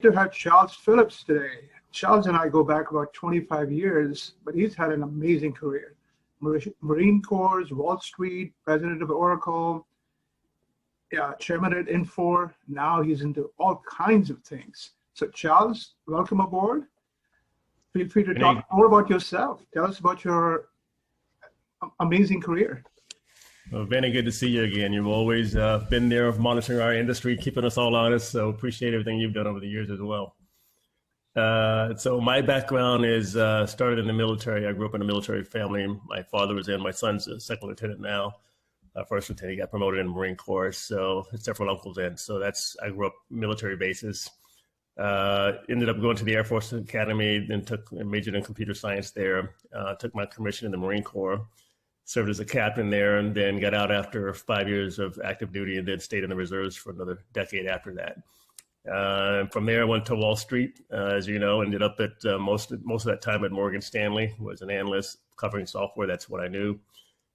To have Charles Phillips today. Charles and I go back about 25 years, but he's had an amazing career. Marine Corps, Wall Street, president of Oracle, chairman at Infor. Now he's into all kinds of things. So Charles, welcome aboard. Feel free to talk more about yourself. Tell us about your amazing career. Well, Vinnie, good to see you again. You've always been there monitoring our industry, keeping us all honest. So appreciate everything you've done over the years as well. So my background is started in the military. I grew up in a military family. My father was in, my son's a second lieutenant now. First lieutenant, he got promoted in the Marine Corps. So several uncles in. So I grew up military bases. Ended up going to the Air Force Academy, then majored in computer science there. Took my commission in the Marine Corps. Served as a captain there, and then got out after 5 years of active duty, and then stayed in the reserves for another decade after that. From there, I went to Wall Street, as you know, ended up at most of that time at Morgan Stanley, was an analyst covering software. That's what I knew.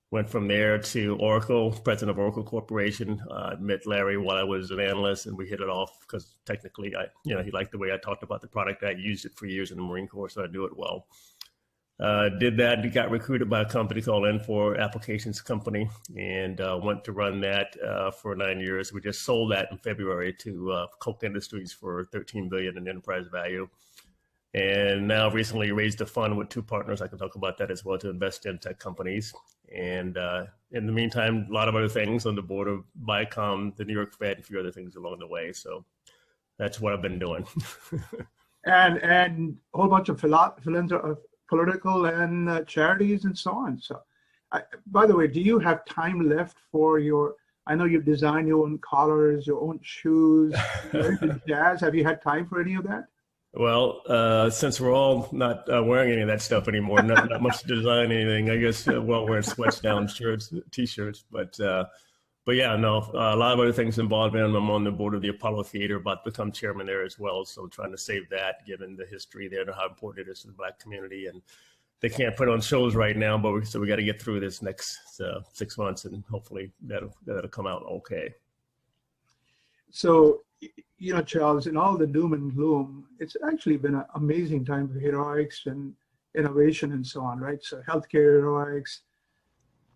Went from there to Oracle, president of Oracle Corporation. Met Larry while I was an analyst, and we hit it off because technically, he liked the way I talked about the product. I used it for years in the Marine Corps, so I knew it well. Did that, got recruited by a company called N4 Applications Company, and went to run that for 9 years. We just sold that in February to Koch Industries for $13 billion in enterprise value. And now recently raised a fund with two partners, I can talk about that as well, to invest in tech companies. And in the meantime, a lot of other things on the board of Viacom, the New York Fed, and a few other things along the way. So that's what I've been doing. and a whole bunch of political and charities and so on. So, by the way, do you have time left for I know you design your own collars, your own shoes, jazz. Have you had time for any of that? Well, since we're all not wearing any of that stuff anymore, not much to design anything, I guess wearing sweats down, shirts, T-shirts, but yeah, no, a lot of other things involved in. I'm on the board of the Apollo Theater, about to become chairman there as well. So trying to save that, given the history there and how important it is to the Black community. And they can't put on shows right now, but so we got to get through this next 6 months, and hopefully that'll come out okay. So, Charles, in all the doom and gloom, it's actually been an amazing time for heroics and innovation and so on, right? So healthcare heroics,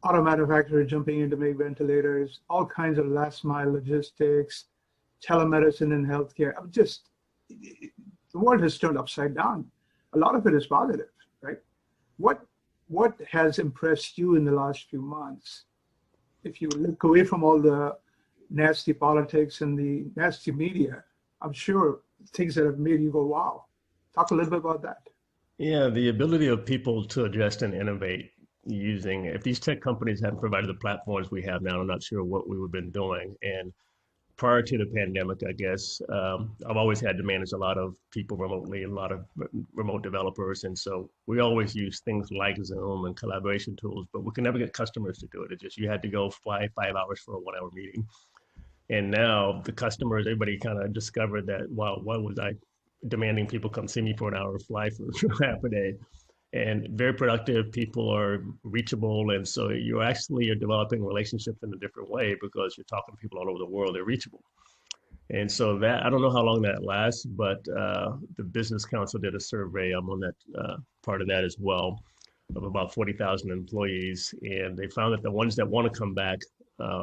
auto manufacturers jumping in to make ventilators, all kinds of last mile logistics, telemedicine and healthcare. The world has turned upside down. A lot of it is positive, right? What has impressed you in the last few months? If you look away from all the nasty politics and the nasty media, I'm sure things that have made you go, wow. Talk a little bit about that. Yeah, the ability of people to adjust and innovate if these tech companies hadn't provided the platforms we have now, I'm not sure what we would have been doing. And prior to the pandemic, I guess, I've always had to manage a lot of people remotely, a lot of remote developers. And so we always use things like Zoom and collaboration tools, but we can never get customers to do it. It's just, you had to go fly 5 hours for a 1 hour meeting. And now the customers, everybody kind of discovered that, wow, why was I demanding people come see me for an hour, fly for half a day? And very productive people are reachable. And so you actually are developing relationships in a different way because you're talking to people all over the world, they're reachable. And so that, I don't know how long that lasts, but the Business Council did a survey, I'm on that part of that as well, of about 40,000 employees. And they found that the ones that want to come back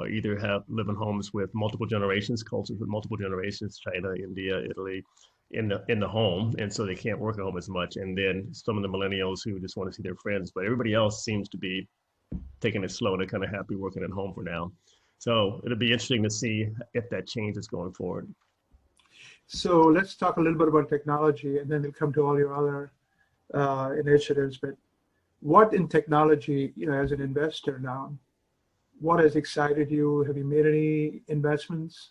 either live in homes with multiple generations, cultures with multiple generations, China, India, Italy, in the home, and so they can't work at home as much. And then some of the millennials who just want to see their friends, but everybody else seems to be taking it slow. They're kind of happy working at home for now. So it'll be interesting to see if that changes going forward. So let's talk a little bit about technology, and then we'll come to all your other initiatives. But what in technology, as an investor now, what has excited you? Have you made any investments?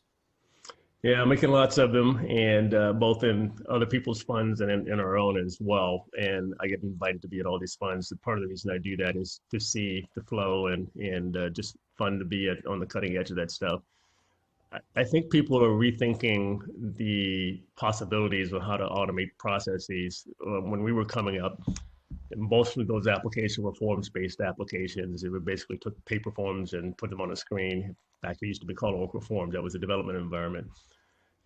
Yeah, I'm making lots of them, and both in other people's funds and in our own as well. And I get invited to be at all these funds. Part of the reason I do that is to see the flow and just fun to be on the cutting edge of that stuff. I think people are rethinking the possibilities of how to automate processes. When we were coming up, most of those applications were forms-based applications. It would basically took paper forms and put them on a screen. Actually, it used to be called Oracle Forms. That was a development environment.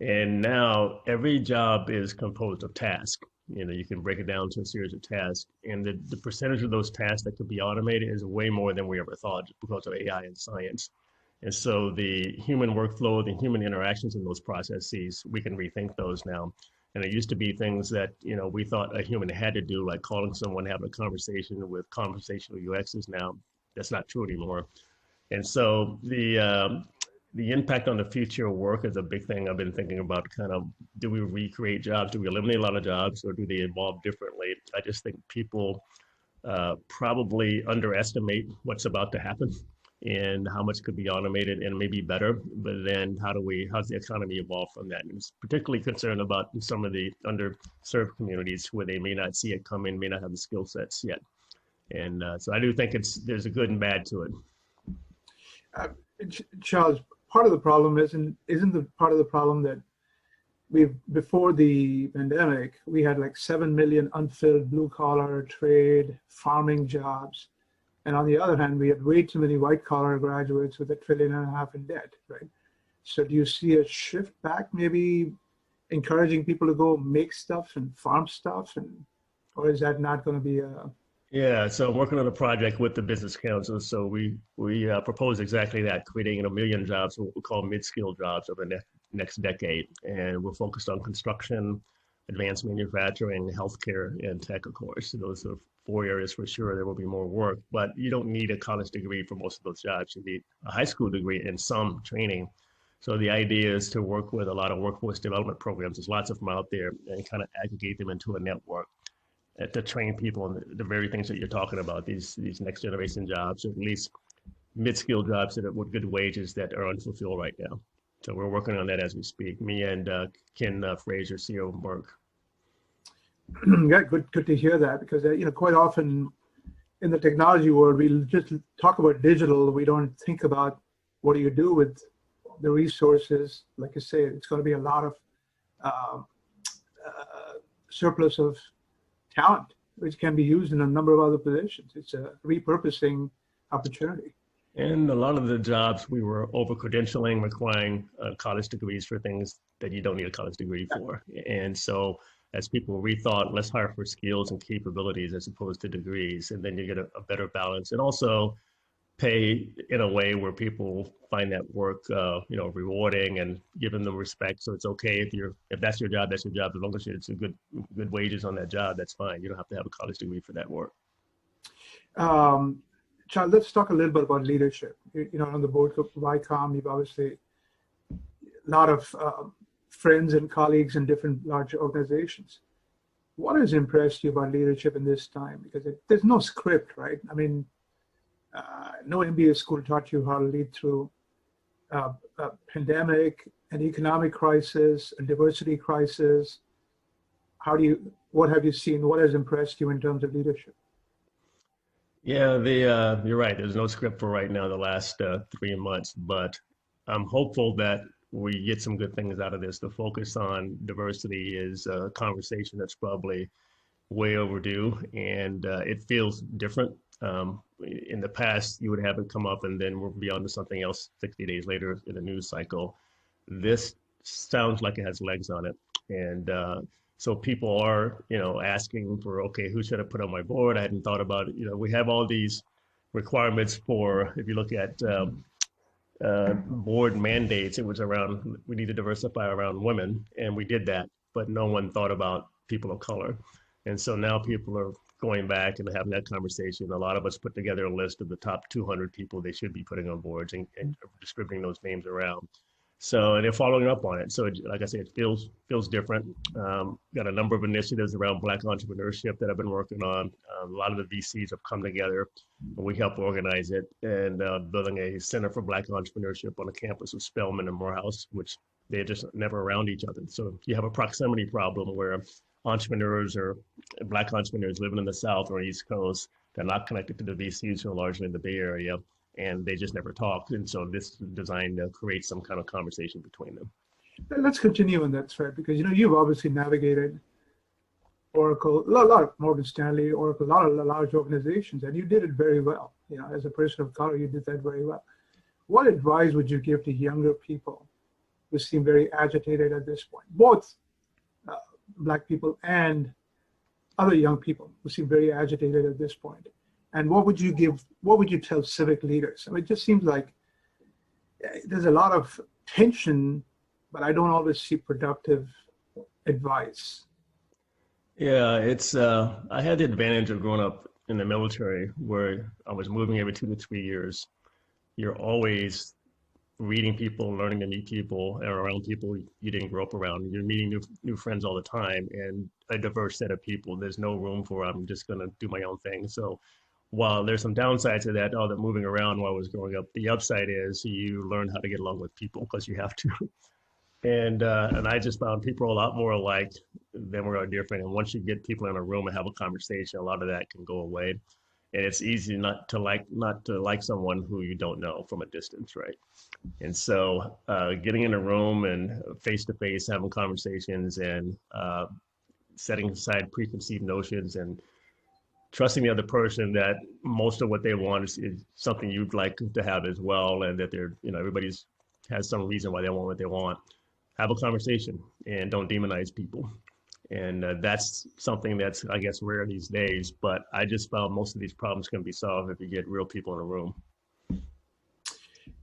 And now every job is composed of tasks. You know, you can break it down to a series of tasks, and the percentage of those tasks that could be automated is way more than we ever thought because of AI and science. And so the human workflow, the human interactions in those processes, we can rethink those now. And it used to be things that, you know, we thought a human had to do, like calling someone, having a conversation with conversational UXs now. That's not true anymore. And so the impact on the future of work is a big thing I've been thinking about. Kind of, do we recreate jobs? Do we eliminate a lot of jobs, or do they evolve differently? I just think people probably underestimate what's about to happen and how much could be automated and maybe better. But then how's the economy evolve from that? And it's particularly concerned about some of the underserved communities where they may not see it coming, may not have the skill sets yet. And so I do think there's a good and bad to it. Uh, Charles, part of the problem isn't the part of the problem that before the pandemic, we had like 7 million unfilled blue collar trade farming jobs. And on the other hand, we had way too many white collar graduates with $1.5 trillion in debt, right? So do you see a shift back, maybe encouraging people to go make stuff and farm stuff, or is that not going to be a... Yeah, so I'm working on a project with the Business Council. So we propose exactly that, creating 1 million jobs, what we call mid-skill jobs over the next decade. And we're focused on construction, advanced manufacturing, healthcare, and tech, of course. So those are 4 areas for sure. There will be more work, but you don't need a college degree for most of those jobs. You need a high school degree and some training. So the idea is to work with a lot of workforce development programs. There's lots of them out there, and kind of aggregate them into a network to train people on the very things that you're talking about, these next generation jobs, or at least mid-skill jobs that are with good wages that are unfulfilled right now. So we're working on that as we speak. Me and Ken Fraser, CEO of Merck. Yeah, good to hear that, because quite often in the technology world we just talk about digital. We don't think about what do you do with the resources. Like I say, it's going to be a lot of surplus of talent, which can be used in a number of other positions. It's a repurposing opportunity. And a lot of the jobs we were over-credentialing, requiring college degrees for things that you don't need a college degree for. And so as people rethought, let's hire for skills and capabilities as opposed to degrees, and then you get a better balance. And also pay in a way where people find that work, rewarding, and giving them respect. So it's okay if that's your job, that's your job. As long as it's a good wages on that job, that's fine. You don't have to have a college degree for that work. Charles, let's talk a little bit about leadership. On the board of Vicom, you've obviously a lot of friends and colleagues in different large organizations. What has impressed you about leadership in this time? Because there's no script, right? I mean, no MBA school taught you how to lead through a pandemic, an economic crisis, a diversity crisis. What have you seen? What has impressed you in terms of leadership? Yeah, you're right. There's no script for right now, the last 3 months, but I'm hopeful that we get some good things out of this. The focus on diversity is a conversation that's probably way overdue, and it feels different. In the past, you would have it come up and then we'll be on to something else 60 days later in the news cycle. This sounds like it has legs on it. And so people are, asking for, okay, who should I put on my board? I hadn't thought about it. We have all these requirements for, if you look at board mandates, it was around, we need to diversify around women, and we did that, but no one thought about people of color. And so now people are going back and having that conversation. A lot of us put together a list of the top 200 people they should be putting on boards and distributing those names around. So they're following up on it. So like I said, it feels different. Got a number of initiatives around Black entrepreneurship that I've been working on. A lot of the VCs have come together, and we help organize it, and building a Center for Black Entrepreneurship on the campus of Spelman and Morehouse, which they're just never around each other. So you have a proximity problem where entrepreneurs or Black entrepreneurs living in the South or East Coast, they're not connected to the VCs who are largely in the Bay Area, and they just never talk. And so this is designed to create some kind of conversation between them. Let's continue on that thread, because you've obviously navigated Oracle, a lot of Morgan Stanley, Oracle, a lot of large organizations, and you did it very well. As a person of color, you did that very well. What advice would you give to younger people who seem very agitated at this point, both Black people and other young people who seem very agitated at this point. And what would you tell civic leaders? I mean, it just seems like there's a lot of tension, but I don't always see productive advice. Yeah, it's I had the advantage of growing up in the military where I was moving every 2 to 3 years. You're always reading people, learning to meet people, and around people you didn't grow up around. You're meeting new friends all the time and a diverse set of people. There's no room for I'm just going to do my own thing. So while there's some downsides to that, all the moving around while I was growing up, the upside is you learn how to get along with people because you have to. And I just found people are a lot more alike than we are different. And once you get people in a room and have a conversation, a lot of that can go away. And it's easy not to like someone who you don't know from a distance, right? And so getting in a room and face to face, having conversations and setting aside preconceived notions and trusting the other person that most of what they want is something you'd like to have as well, and that they're, everybody's has some reason why they want what they want. Have a conversation and don't demonize people. And that's something that's, I guess, rare these days. But I just found most of these problems can be solved if you get real people in a room.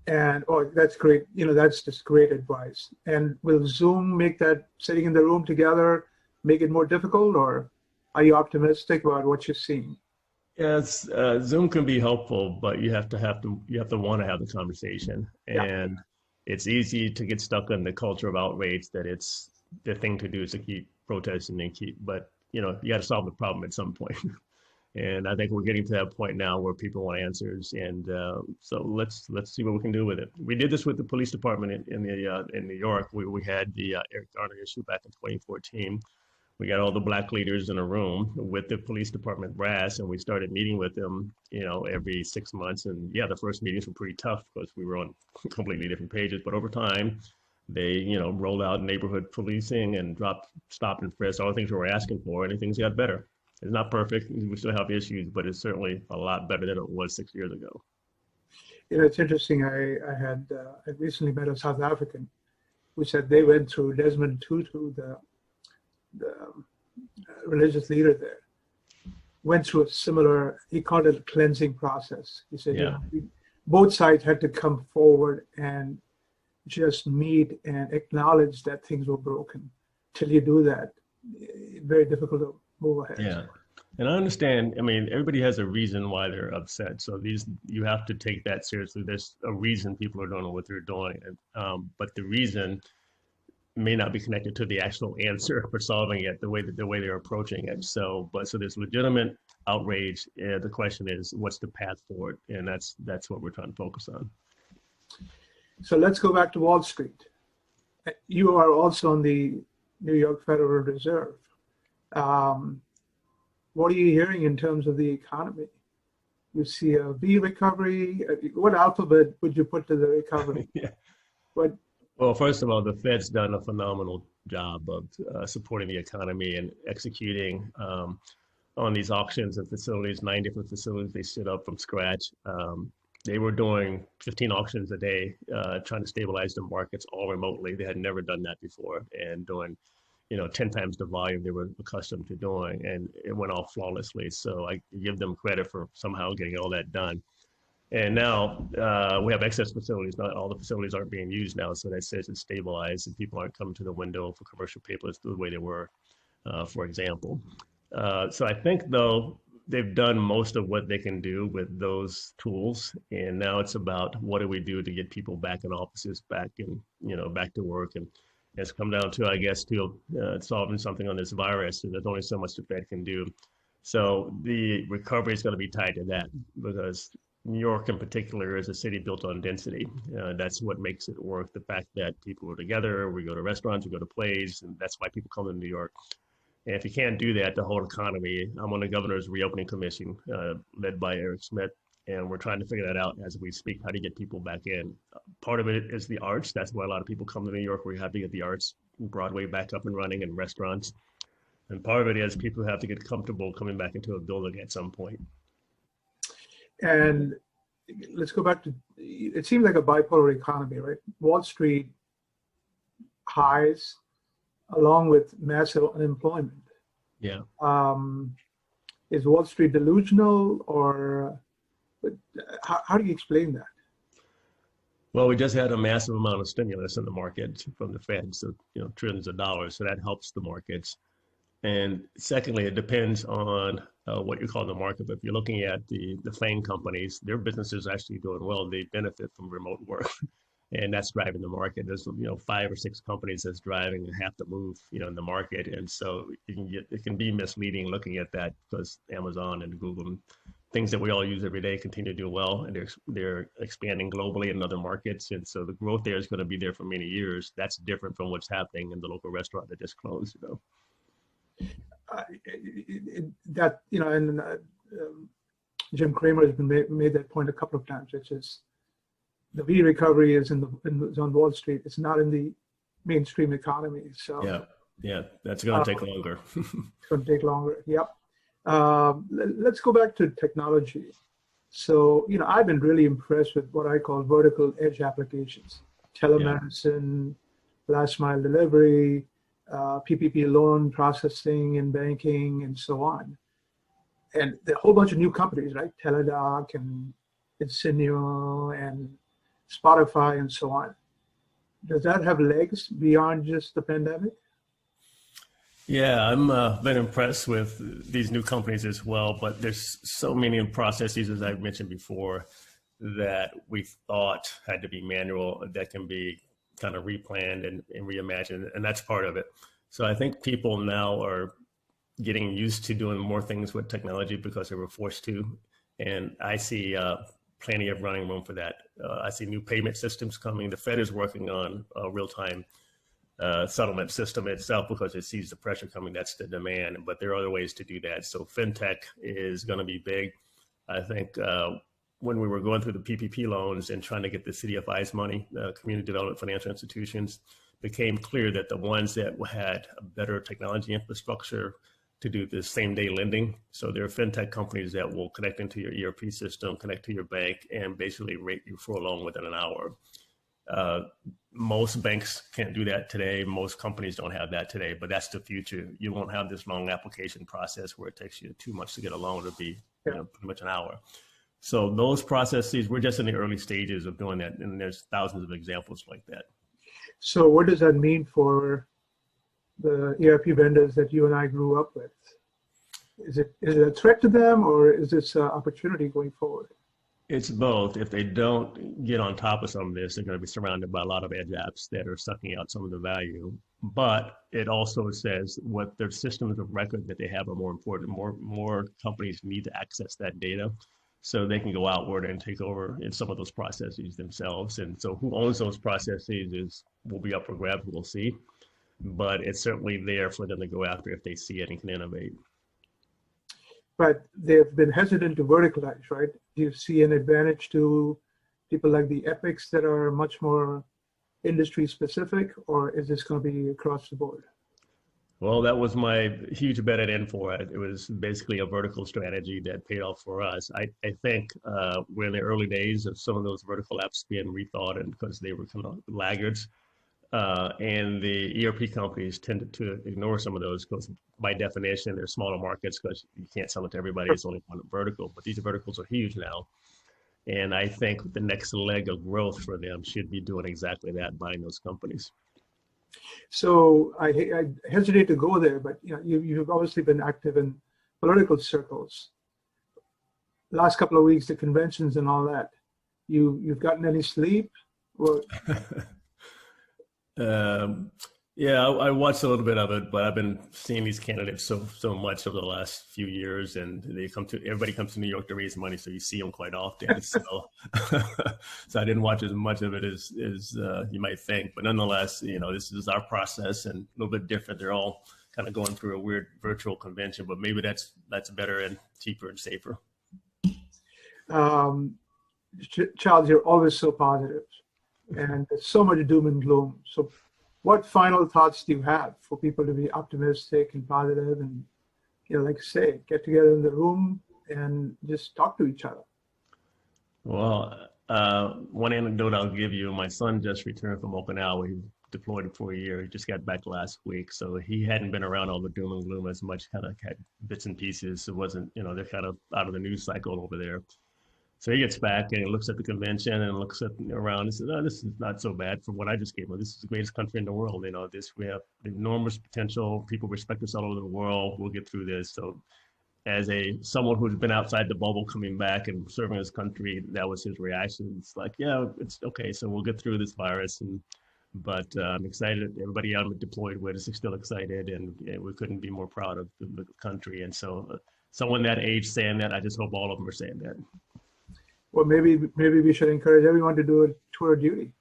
And that's great. That's just great advice. And will Zoom make that sitting in the room together make it more difficult, or are you optimistic about what you're seeing? Yes, Zoom can be helpful, but you have to want to have the conversation. And it's easy to get stuck in the culture of outrage that it's the thing to do is to keep protesting and but you got to solve the problem at some point. And I think we're getting to that point now where people want answers. And so let's see what we can do with it. We did this with the police department in New York. We had the Eric Garner issue back in 2014. We got all the Black leaders in a room with the police department brass, and we started meeting with them, every 6 months. And yeah, the first meetings were pretty tough because we were on completely different pages. But over time, they, rolled out neighborhood policing and dropped stop and frisk, all the things we were asking for, and things got better. It's not perfect. We still have issues, but it's certainly a lot better than it was 6 years ago. It's interesting. I recently met a South African who said they went through Desmond Tutu, the religious leader there, went through a similar, he called it a cleansing process. He said, both sides had to come forward and just meet and acknowledge that things were broken. Till you do that, very difficult to move ahead. Yeah. And I understand, everybody has a reason why they're upset. So you have to take that seriously. There's a reason people are doing what they're doing. But the reason may not be connected to the actual answer for solving it, the way they're approaching it. So there's legitimate outrage. The question is, what's the path forward? And that's what we're trying to focus on. So let's go back to Wall Street. You are also on the New York Federal Reserve. What are you hearing in terms of the economy? You see a V recovery. What alphabet would you put to the recovery? Well, first of all, the Fed's done a phenomenal job of supporting the economy and executing on these auctions and facilities, 9 different facilities they stood up from scratch. They were doing 15 auctions a day, trying to stabilize the markets all remotely. They had never done that before, and doing 10 times the volume they were accustomed to doing, and it went off flawlessly. So I give them credit for somehow getting all that done. And now we have excess facilities. Not all the facilities aren't being used now, so that says it's stabilized and people aren't coming to the window for commercial papers the way they were, for example. So I think, though, they've done most of what they can do with those tools, and now it's about what do we do to get people back in offices, back to work, and it's come down to, I guess, to solving something on this virus, and there's only so much the Fed can do. So the recovery is going to be tied to that, because New York in particular is a city built on density. That's what makes it work. The fact that people are together, we go to restaurants, we go to plays, and that's why people come to New York. And if you can't do that, the whole economy, I'm on the governor's reopening commission led by Eric Schmidt, and we're trying to figure that out as we speak, how to get people back in. Part of it is the arts. That's why a lot of people come to New York. We have to get the arts, Broadway back up and running, and restaurants. And part of it is people have to get comfortable coming back into a building at some point. And let's go back to, it seems like a bipolar economy, right? Wall Street highs along with massive unemployment. Yeah. Is Wall Street delusional, or how do you explain that? Well, we just had a massive amount of stimulus in the market from the Fed, so trillions of dollars. So that helps the markets. And secondly, it depends on what you call the market. But if you're looking at the FANG companies, their businesses are actually doing well. They benefit from remote work, and that's driving the market. There's 5 or 6 companies that's driving half the move in the market, and so it can be misleading looking at that, because Amazon and Google and things that we all use every day continue to do well, and they're expanding globally in other markets, and so the growth there is going to be there for many years. That's different from what's happening in the local restaurant that just closed. That and Jim Cramer has been made that point a couple of times, which is the V recovery is on Wall Street. It's not in the mainstream economy. So yeah, that's going to take longer. It's going to take longer. Yep. Let's go back to technology. So I've been really impressed with what I call vertical edge applications: telemedicine, last mile delivery, PPP loan processing and banking, and so on. And there are a whole bunch of new companies, right? Teladoc and Insignia and Spotify and so on. Does that have legs beyond just the pandemic? Yeah, I'm been impressed with these new companies as well, but there's so many processes, as I mentioned before, that we thought had to be manual that can be kind of replanned and reimagined, and that's part of it. So I think people now are getting used to doing more things with technology because they were forced to, and I see plenty of running room for that. I see new payment systems coming. The Fed is working on a real-time settlement system itself because it sees the pressure coming. That's the demand, but there are other ways to do that. So fintech is going to be big. I think when we were going through the PPP loans and trying to get the CDFI's money, community development financial institutions, became clear that the ones that had a better technology infrastructure to do the same day lending. So there are fintech companies that will connect into your ERP system, connect to your bank, and basically rate you for a loan within an hour. Most banks can't do that today. Most companies don't have that today, but that's the future. You won't have this long application process where it takes you 2 months to get a loan. It'll be pretty much an hour. So those processes, we're just in the early stages of doing that, and there's thousands of examples like that. So what does that mean for the ERP vendors that you and I grew up with? Is it a threat to them, or is this an opportunity going forward? It's both. If they don't get on top of some of this, they're going to be surrounded by a lot of edge apps that are sucking out some of the value. But it also says what their systems of record that they have are more important. More companies need to access that data so they can go outward and take over in some of those processes themselves. And so who owns those processes will be up for grabs, we'll see. But it's certainly there for them to go after if they see it and can innovate. But they've been hesitant to verticalize, right? Do you see an advantage to people like the Epics that are much more industry specific, or is this going to be across the board? Well, that was my huge bet at Infor. It was basically a vertical strategy that paid off for us. I think we're in the early days of some of those vertical apps being rethought, and because they were kind of laggards. And the ERP companies tended to ignore some of those because by definition, they're smaller markets because you can't sell it to everybody. It's only one vertical, but these verticals are huge now. And I think the next leg of growth for them should be doing exactly that, buying those companies. So I hesitate to go there, but you've obviously been active in political circles. Last couple of weeks, the conventions and all that. You've gotten any sleep? Or... Yeah, I watched a little bit of it, but I've been seeing these candidates so much over the last few years, and everybody comes to New York to raise money, so you see them quite often. So, so I didn't watch as much of it as you might think, but nonetheless, this is our process and a little bit different. They're all kind of going through a weird virtual convention, but maybe that's better and cheaper and safer. Charles, you're always so positive, and there's so much doom and gloom. So what final thoughts do you have for people to be optimistic and positive and, like I say, get together in the room and just talk to each other? Well, one anecdote I'll give you, my son just returned from Okinawa. He deployed for a year. He just got back last week, so he hadn't been around all the doom and gloom as much. Kind of had bits and pieces. It wasn't, they're kind of out of the news cycle over there. So he gets back and he looks at the convention and looks at around and says, "Oh, this is not so bad for what I just gave him. This is the greatest country in the world. We have enormous potential. People respect us all over the world. We'll get through this." So as someone who's been outside the bubble coming back and serving his country, that was his reaction. It's like, yeah, it's okay. So we'll get through this virus. But I'm excited. Everybody I'm deployed with is still excited, and we couldn't be more proud of the country. And so someone that age saying that, I just hope all of them are saying that. Well, maybe we should encourage everyone to do a tour of duty.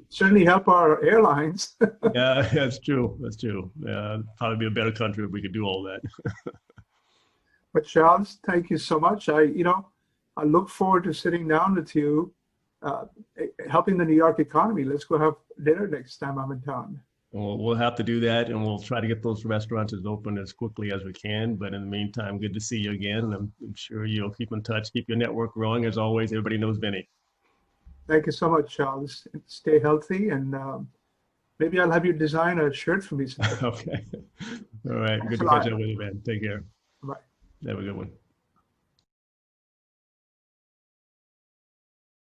Certainly help our airlines. Yeah, that's true. That's true. Probably be a better country if we could do all that. But Charles, thank you so much. I look forward to sitting down with you, helping the New York economy. Let's go have dinner next time I'm in town. We'll have to do that, and we'll try to get those restaurants as open as quickly as we can. But in the meantime, good to see you again. I'm sure you'll keep in touch, keep your network growing. As always, everybody knows Vinnie. Thank you so much, Charles. Stay healthy, and maybe I'll have you design a shirt for me sometime. Okay. All right. Thanks good to catch up with you, man. Take care. Bye. Have a good one.